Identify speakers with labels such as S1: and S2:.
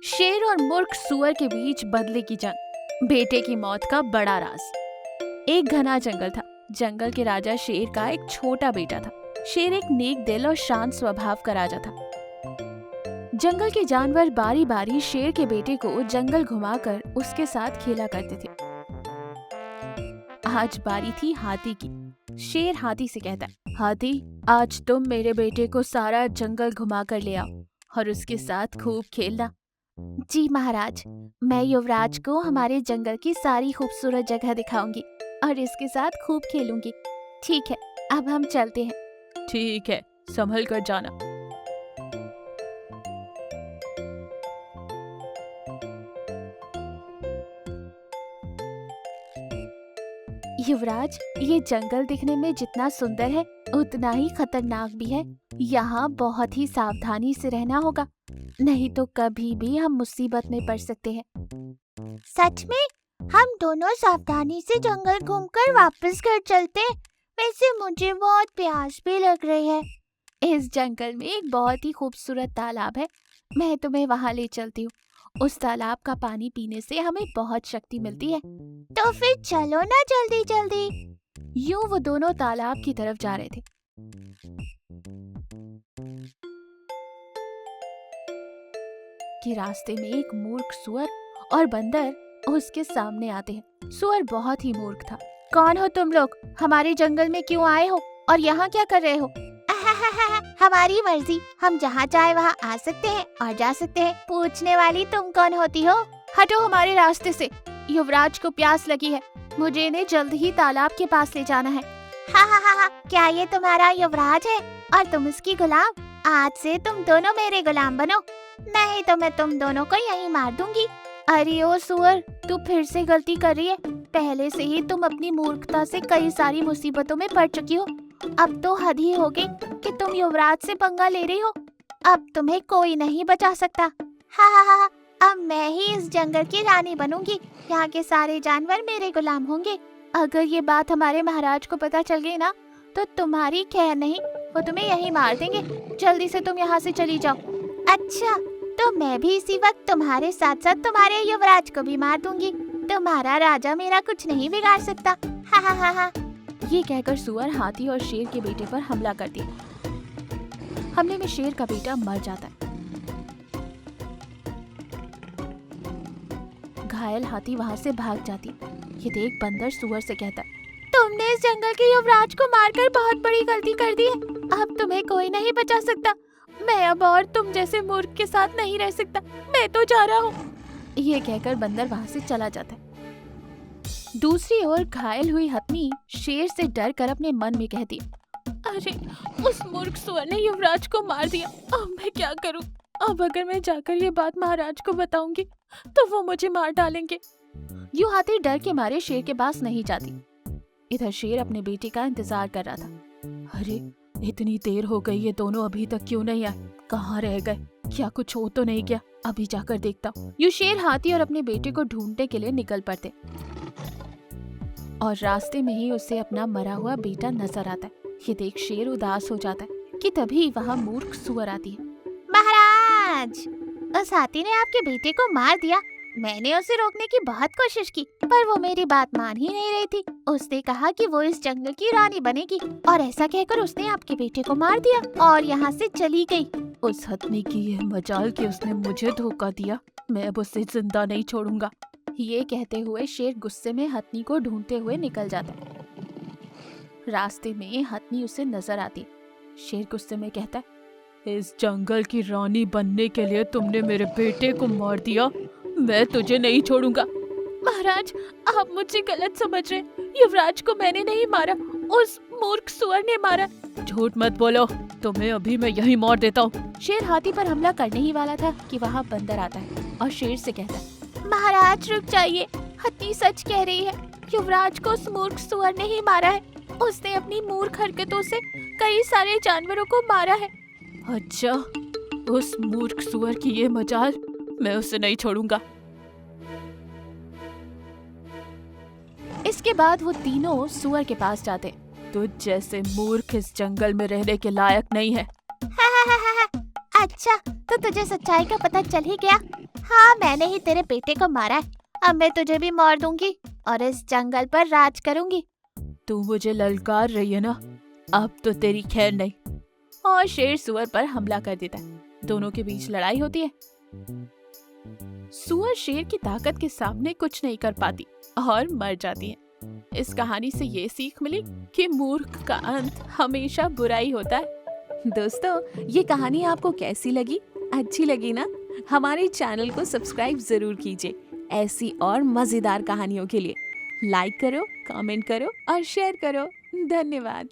S1: शेर और मूर्ख सुअर के बीच बदले की जंग, बेटे की मौत का बड़ा राज। एक घना जंगल था। जंगल के राजा शेर का एक छोटा बेटा था। शेर एक नेक दिल और शांत स्वभाव का राजा था। जंगल के जानवर बारी बारी शेर के बेटे को जंगल घुमाकर उसके साथ खेला करते थे। आज बारी थी हाथी की। शेर हाथी से कहता है, हाथी, आज तुम मेरे बेटे को सारा जंगल घुमा कर ले आओ और उसके साथ खूब खेलना। जी महाराज, मैं युवराज को हमारे जंगल की सारी खूबसूरत जगह दिखाऊंगी और इसके साथ खूब खेलूंगी। ठीक है, अब हम चलते हैं। ठीक है, संभल कर जाना। युवराज, ये जंगल दिखने में जितना सुंदर है उतना ही खतरनाक भी है। यहाँ बहुत ही सावधानी से रहना होगा, नहीं तो कभी भी हम मुसीबत में पड़ सकते हैं।
S2: सच में? हम दोनों सावधानी से जंगल घूमकर वापस घर चलते हैं। वैसे मुझे बहुत प्यास भी लग रही है।
S1: इस जंगल में एक बहुत ही खूबसूरत तालाब है, मैं तुम्हें वहाँ ले चलती हूँ। उस तालाब का पानी पीने से हमें बहुत शक्ति मिलती है।
S2: तो फिर चलो ना जल्दी जल्दी।
S1: यूं वो दोनों तालाब की तरफ जा रहे थे कि रास्ते में एक मूर्ख सुअर और बंदर उसके सामने आते हैं। सुअर बहुत ही मूर्ख था। कौन हो तुम लोग? हमारे जंगल में क्यों आए हो और यहाँ क्या कर रहे हो?
S2: हमारी मर्जी, हम जहाँ चाहे वहाँ आ सकते हैं और जा सकते हैं। पूछने वाली तुम कौन होती हो?
S1: हटो हमारे रास्ते से। युवराज को प्यास लगी है, मुझे इन्हें जल्द ही तालाब के पास ले जाना है।
S2: हा, क्या ये तुम्हारा युवराज है और तुम उसकी गुलाम? आज से तुम दोनों मेरे गुलाम बनो, नहीं तो मैं तुम दोनों को यहीं मार दूंगी।
S1: अरे ओ सुअर, तू फिर से गलती कर रही है। पहले से ही तुम अपनी मूर्खता से कई सारी मुसीबतों में पड़ चुकी हो। अब तो हद ही हो गई कि तुम युवराज से पंगा ले रही हो। अब तुम्हें कोई नहीं बचा सकता।
S2: हा, अब मैं ही इस जंगल की रानी बनूंगी। यहाँ के सारे जानवर मेरे गुलाम होंगे।
S1: अगर ये बात हमारे महाराज को पता चल गई ना, तो तुम्हारी खैर नहीं, वो तुम्हें यहीं मार देंगे। जल्दी से तुम यहाँ से चली जाओ।
S2: अच्छा, तो मैं भी इसी वक्त तुम्हारे साथ साथ तुम्हारे युवराज को भी मार दूंगी। तुम्हारा राजा मेरा कुछ नहीं बिगाड़ सकता। हा।
S1: ये कहकर सुअर हाथी और शेर के बेटे पर हमला कर दिया। हमले में शेर का बेटा मर जाता है। घायल हाथी वहाँ से भाग जाती। ये देख बंदर सुअर से कहता है,
S2: तुमने इस जंगल के युवराज को मारकर बहुत बड़ी गलती कर दी है। अब तुम्हें कोई नहीं बचा सकता।
S1: मैं अब और तुम जैसे मूर्ख के साथ नहीं रह सकता। मैं तो जा रहा हूँ। ये कहकर बंदर वहाँ से चला जाता है। दूसरी ओर घायल हुई हथनी शेर से डर कर अपने मन में कहती, अरे उस मूर्ख सुअर ने युवराज को मार दिया। अब मैं क्या करूँ? अब अगर मैं जाकर ये बात महाराज को बताऊंगी तो वो मुझे मार डालेंगे। यूं हाथी डर के मारे शेर के पास नहीं जाती। इधर शेर अपने बेटे का इंतजार कर रहा था। अरे इतनी देर हो गई, ये दोनों अभी तक क्यों नहीं आए? कहाँ रह गए? क्या कुछ हो तो नहीं गया? अभी जाकर देखता हूँ। यूं शेर हाथी और अपने बेटे को ढूंढने के लिए निकल पड़ते और रास्ते में ही उसे अपना मरा हुआ बेटा नजर आता है। ये देख शेर उदास हो जाता है कि तभी वहाँ मूर्ख सुअर आती है।
S2: महाराज, उस हाथी ने आपके बेटे को मार दिया। मैंने उसे रोकने की बहुत कोशिश की, पर वो मेरी बात मान ही नहीं रही थी। उसने कहा कि वो इस जंगल की रानी बनेगी और ऐसा कहकर उसने आपके बेटे को मार दिया और यहाँ से चली गई।
S1: उस हथनी की यह मजाल कि उसने मुझे धोखा दिया। मैं अब उसे जिंदा नहीं छोड़ूंगा। ये कहते हुए शेर गुस्से में हथनी को ढूंढते हुए निकल जाता है। रास्ते में हथनी उसे नजर आती। शेर गुस्से में कहता है, इस जंगल की रानी बनने के लिए तुमने मेरे बेटे को मार दिया। मैं तुझे नहीं छोड़ूंगा। महाराज, आप मुझे गलत समझ रहे। युवराज को मैंने नहीं मारा, उस मूर्ख सुअर ने मारा। झूठ मत बोलो, तुम्हें अभी मैं यहीं मार देता हूँ। शेर हाथी पर हमला करने ही वाला था कि वहाँ बंदर आता है और शेर से कहता है,
S2: महाराज रुक जाइए, हथनी सच कह रही है। युवराज को उस मूर्ख सुअर ने ही मारा है। उसने अपनी मूर्ख हरकतों से कई सारे जानवरों को मारा है।
S1: अच्छा, उस मूर्ख सुअर की ये मजाल, मैं उसे नहीं छोड़ूंगा। इसके बाद वो तीनों सुअर के पास जाते। तुझ जैसे मूर्ख इस जंगल में रहने के लायक नहीं है।
S2: अच्छा, तो तुझे सच्चाई का पता चल ही गया। हाँ, मैंने ही तेरे बेटे को मारा है। अब मैं तुझे भी मार दूंगी और इस जंगल पर राज करूंगी।
S1: तू मुझे ललकार रही है ना, अब तो तेरी खैर नहीं। और शेर सुअर पर हमला कर देता है। दोनों के बीच लड़ाई होती है। सुअर शेर की ताकत के सामने कुछ नहीं कर पाती और मर जाती है। इस कहानी से ये सीख मिली कि मूर्ख का अंत हमेशा बुरा ही होता है। दोस्तों, ये कहानी आपको कैसी लगी? अच्छी लगी ना? हमारे चैनल को सब्सक्राइब जरूर कीजिए ऐसी और मजेदार कहानियों के लिए। लाइक करो, कमेंट करो और शेयर करो। धन्यवाद।